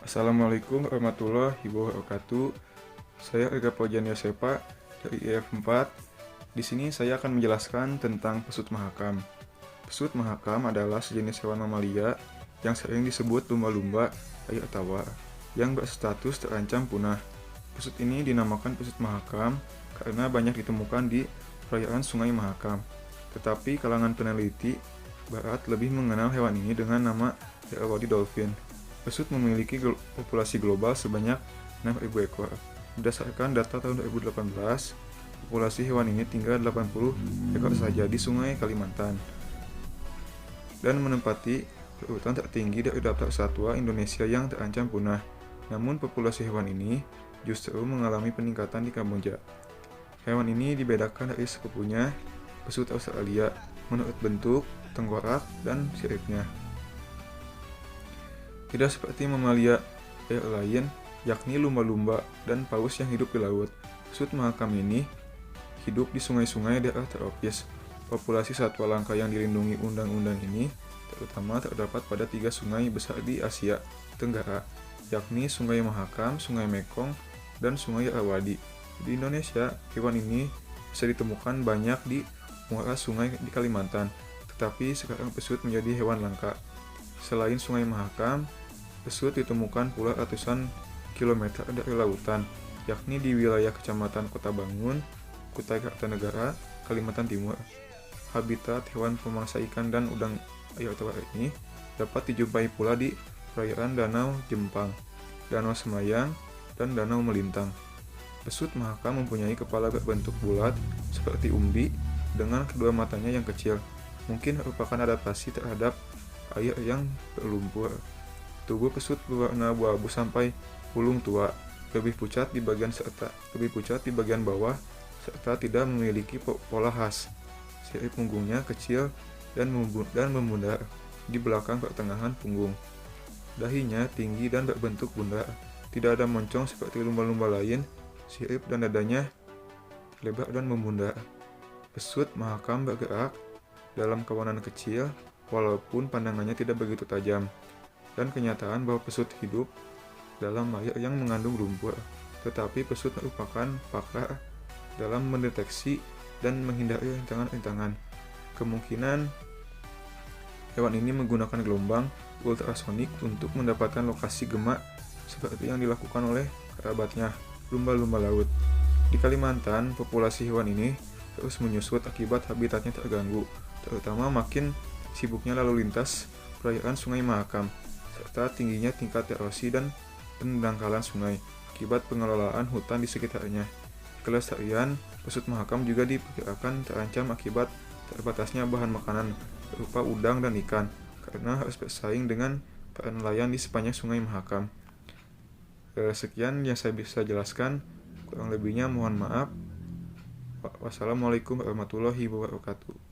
Assalamualaikum warahmatullahi wabarakatuh. Saya Ega Pojan Yosepa dari IF4. Di sini saya akan menjelaskan tentang pesut mahakam. Pesut mahakam adalah sejenis hewan mamalia yang sering disebut lumba-lumba air tawar yang berstatus terancam punah. Pesut ini dinamakan pesut mahakam karena banyak ditemukan di perairan Sungai Mahakam. Tetapi kalangan peneliti barat lebih mengenal hewan ini dengan nama Irrawaddy dolphin. Pesut memiliki populasi global sebanyak 6.000 ekor. Berdasarkan data tahun 2018, populasi hewan ini tinggal 80 ekor saja di Sungai Kalimantan dan menempati urutan tertinggi dari daftar satwa Indonesia yang terancam punah. Namun populasi hewan ini justru mengalami peningkatan di Kamboja. Hewan ini dibedakan dari sepupunya pesut Australia menurut bentuk, tengkorak, dan siripnya. Tidak seperti mamalia air lain, yakni lumba-lumba dan paus yang hidup di laut. Pesut mahakam ini hidup di sungai-sungai daerah tropis. Populasi satwa langka yang dilindungi undang-undang ini terutama terdapat pada 3 sungai besar di Asia Tenggara, yakni Sungai Mahakam, Sungai Mekong, dan Sungai Irrawaddy. Di Indonesia, hewan ini bisa ditemukan banyak di muara sungai di Kalimantan, tetapi sekarang pesut menjadi hewan langka. Selain Sungai Mahakam, pesut ditemukan pula ratusan kilometer dari lautan, yakni di wilayah Kecamatan Kota Bangun, Kutai Kartanegara, Kalimantan Timur. Habitat hewan pemangsa ikan dan udang air tawar ini dapat dijumpai pula di perairan Danau Jempang, Danau Semayang, dan Danau Melintang. Pesut mahakam mempunyai kepala berbentuk bulat seperti umbi dengan kedua matanya yang kecil. Mungkin merupakan adaptasi terhadap air yang berlumpur. Tubuh pesut berwarna abu-abu sampai ulung tua, lebih pucat di bagian bawah serta tidak memiliki pola khas. Sirip punggungnya kecil dan membundar di belakang pertengahan punggung. Dahinya tinggi dan berbentuk bundar, tidak ada moncong seperti lumba-lumba lain. Sirip dan dadanya lebar dan membundar. Pesut mahakam bergerak dalam kawanan kecil walaupun pandangannya tidak begitu tajam, dan kenyataan bahwa pesut hidup dalam air yang mengandung lumpur. Tetapi pesut merupakan pakar dalam mendeteksi dan menghindari rintangan-rintangan. Kemungkinan hewan ini menggunakan gelombang ultrasonik untuk mendapatkan lokasi gema seperti yang dilakukan oleh kerabatnya, lumba-lumba laut. Di Kalimantan, populasi hewan ini terus menyusut akibat habitatnya terganggu, terutama makin sibuknya lalu lintas perairan Sungai Mahakam, serta tingginya tingkat erosi dan pendangkalan sungai akibat pengelolaan hutan di sekitarnya. Kelestarian pesut mahakam juga diperkirakan terancam akibat terbatasnya bahan makanan berupa udang dan ikan, karena harus bersaing dengan para nelayan di sepanjang Sungai Mahakam. Sekian yang saya bisa jelaskan, kurang lebihnya mohon maaf. Wassalamualaikum warahmatullahi wabarakatuh.